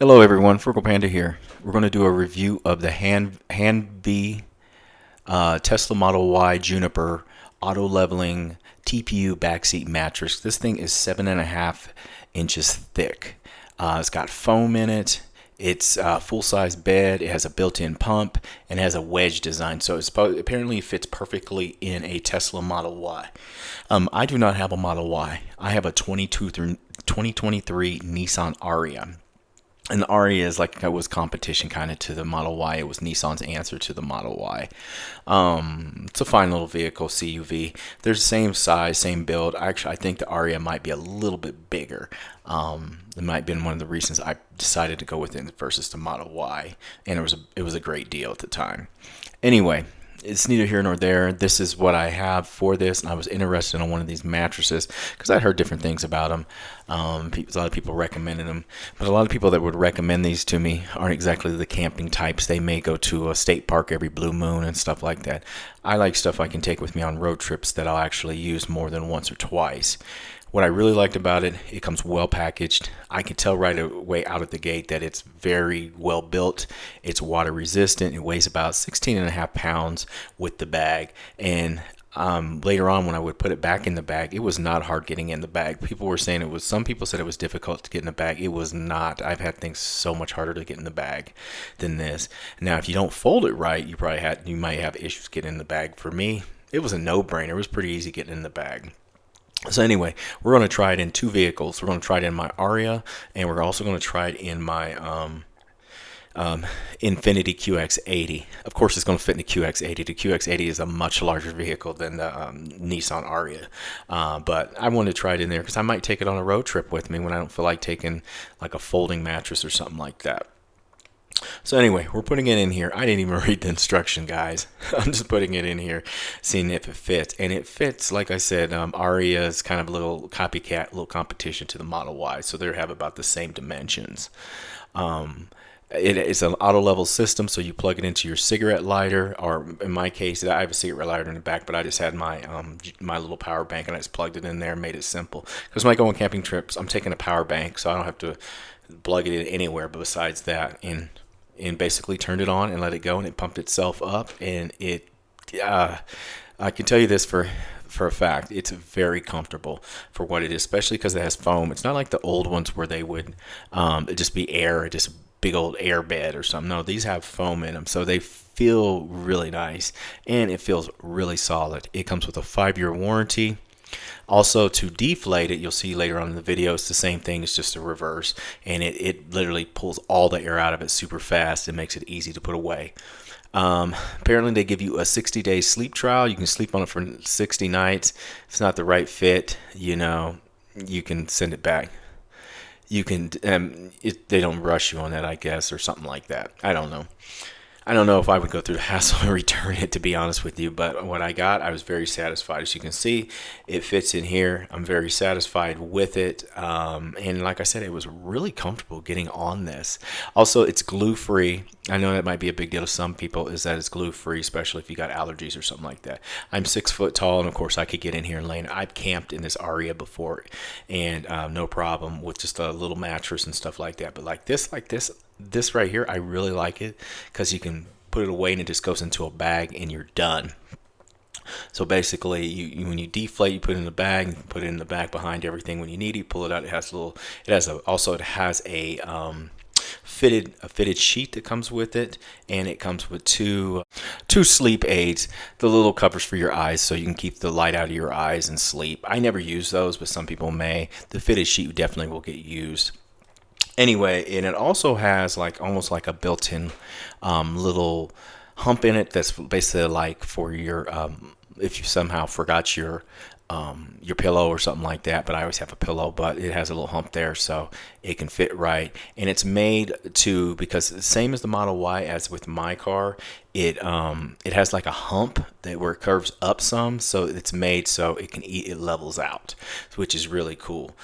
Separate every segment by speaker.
Speaker 1: Hello everyone, Frugal Panda here. We're going to do a review of the HAVNBY Tesla Model Y Juniper auto leveling TPU backseat mattress. This thing is 7.5 inches thick. It's got foam in it. It's a full-size bed. It has a built-in pump and it has a wedge design, so apparently it fits perfectly in a Tesla Model Y. I do not have a Model Y. I have a 2023 Nissan Ariya. And the Ariya is like it was competition kind of to the Model Y. It was Nissan's answer to the Model Y. It's a fine little vehicle, CUV. They're the same size, same build. Actually, I think the Ariya might be a little bit bigger. It might have been one of the reasons I decided to go with it versus the Model Y, and it was a great deal at the time. Anyway, it's neither here nor there. This is what I have for this, and I was interested in one of these mattresses because I'd heard different things about them. A lot of people recommended them, but a lot of people that would recommend these to me aren't exactly the camping types. They may go to a state park every blue moon and stuff like that. I like stuff I can take with me on road trips that I'll actually use more than once or twice. What I really liked about it, it comes well packaged. I can tell right away out of the gate that it's very well built. It's water resistant. It weighs about 16.5 pounds with the bag. And later on when I would put it back in the bag, it was not hard getting in the bag. People were saying it was, some people said it was difficult to get in the bag. It was not. I've had things so much harder to get in the bag than this. Now, if you don't fold it right, you might have issues getting in the bag. For me, it was a no-brainer. It was pretty easy getting in the bag. So anyway, we're going to try it in two vehicles. We're going to try it in my Ariya, and we're also going to try it in my Infiniti QX80. Of course, it's going to fit in the QX80. The QX80 is a much larger vehicle than the Nissan Ariya. But I wanted to try it in there because I might take it on a road trip with me when I don't feel like taking like a folding mattress or something like that. So anyway, we're putting it in here. I didn't even read the instruction, guys. I'm just putting it in here, seeing if it fits. And it fits, like I said, Ariya is kind of a little copycat, little competition to the Model Y. So they have about the same dimensions. It is an auto level system, so you plug it into your cigarette lighter, or in my case, I have a cigarette lighter in the back, but I just had my little power bank and I just plugged it in there and made it simple. Because when I go on camping trips, I'm taking a power bank, so I don't have to plug it in anywhere but besides that. And basically turned it on and let it go, and it pumped itself up, and I can tell you this for a fact, it's very comfortable for what it is, especially because it has foam. It's not like the old ones where they would just be air, just a big old air bed or something. No, these have foam in them, so they feel really nice, and it feels really solid. It comes with a 5-year warranty. Also, to deflate it, you'll see later on in the video, it's the same thing. It's just a reverse, and it literally pulls all the air out of it super fast and makes it easy to put away. Apparently, they give you a 60-day sleep trial. You can sleep on it for 60 nights. If it's not the right fit, you can send it back. You can, they don't rush you on that, I guess, or something like that. I don't know. I don't know if I would go through the hassle and return it, to be honest with you, but what I got, I was very satisfied. As you can see, it fits in here. I'm very satisfied with it. And like I said, it was really comfortable getting on this. Also, it's glue-free. I know that might be a big deal to some people, is that it's glue-free, especially if you got allergies or something like that. I'm 6 foot tall, and of course, I could get in here and lay in. I've camped in this Ariya before, and no problem with just a little mattress and stuff like that. But like this right here, I really like it because you can put it away and it just goes into a bag and you're done. So basically, when you deflate, you put it in the bag, and put it in the bag behind everything. When you need it, you pull it out. It has a fitted sheet that comes with it, and it comes with two sleep aids, the little covers for your eyes, so you can keep the light out of your eyes and sleep. I never use those, but some people may. The fitted sheet definitely will get used. Anyway, and it also has like almost like a built-in little hump in it that's basically like for your if you somehow forgot your pillow or something like that. But I always have a pillow, but it has a little hump there, so it can fit right. And it's made to, because the same as the Model Y as with my car, it has like a hump that where it curves up some, so it's made so it levels out, which is really cool.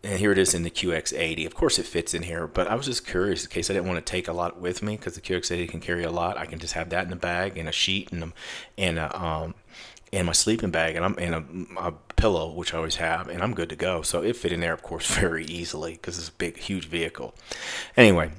Speaker 1: And here it is in the QX80. Of course, it fits in here, but I was just curious in case I didn't want to take a lot with me, because the QX80 can carry a lot. I can just have that in the bag and a sheet and and my sleeping bag, and a pillow, which I always have, and I'm good to go. So it fit in there, of course, very easily because it's a big, huge vehicle. Anyway,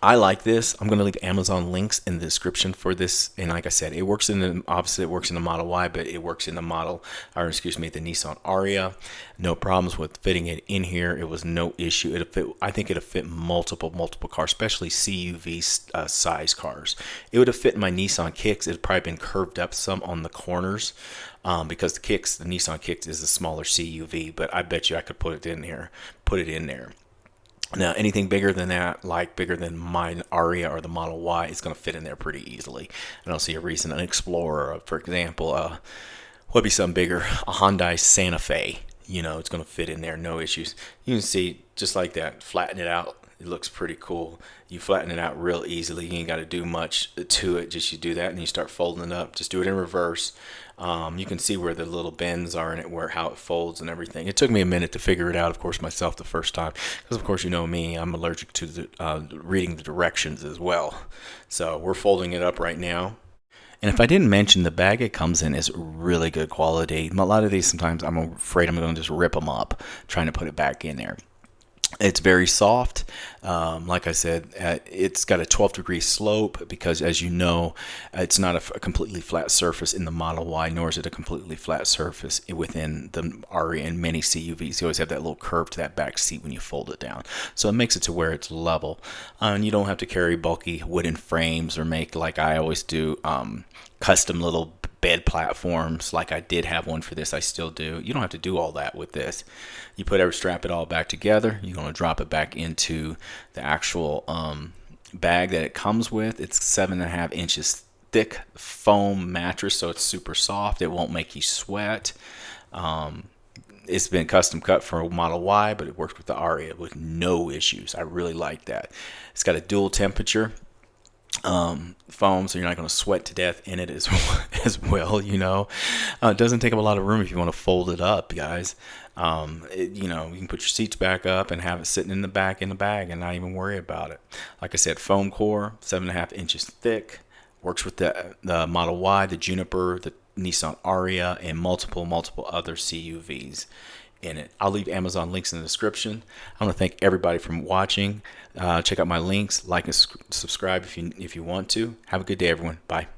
Speaker 1: I like this. I'm going to leave Amazon links in the description for this. And like I said, it works in the, obviously it works in the Model Y, but it works in the the Nissan Ariya. No problems with fitting it in here. It was no issue. It'll fit, I think it'll fit multiple cars, especially CUV size cars. It would have fit in my Nissan Kicks. It would probably been curved up some on the corners. Because the Nissan Kicks is a smaller CUV, but I bet you I could put it in there. Now, anything bigger than that, like bigger than my Ariya or the Model Y, is going to fit in there pretty easily. I don't see a reason. An Explorer, for example, what would be something bigger? A Hyundai Santa Fe. It's going to fit in there, no issues. You can see, just like that, flatten it out. It looks pretty cool. You flatten it out real easily. You ain't got to do much to it. Just you do that and you start folding it up. Just do it in reverse. You can see where the little bends are in it, how it folds and everything. It took me a minute to figure it out, of course, myself the first time. Because, of course, you know me, I'm allergic to reading the directions as well. So we're folding it up right now. And if I didn't mention, the bag it comes in is really good quality. A lot of these, sometimes I'm afraid I'm going to just rip them up trying to put it back in there. It's very soft. Like I said, it's got a 12-degree slope because, as you know, it's not a completely flat surface in the Model Y, nor is it a completely flat surface within the Ariya and many CUVs. You always have that little curve to that back seat when you fold it down. So it makes it to where it's level. And you don't have to carry bulky wooden frames or make, like I always do, custom little bed platforms. Like I did have one for this, I still do. You don't have to do all that with this. You strap it all back together. You're going to drop it back into the actual bag that it comes with. It's 7.5 inches thick foam mattress, so it's super soft. It won't make you sweat. It's been custom cut for a Model Y, but it works with the Ariya with no issues. I really like that. It's got a dual temperature foam, so you're not going to sweat to death in it as well. It doesn't take up a lot of room if you want to fold it up, guys. You can put your seats back up and have it sitting in the bag and not even worry about it. Like I said, foam core, 7.5 inches thick. Works with the Model Y, the Juniper, the Nissan Ariya, and multiple other CUVs in it. I'll leave Amazon links in the description. I want to thank everybody for watching. Check out my links, like and subscribe if you want to. Have a good day, everyone. Bye.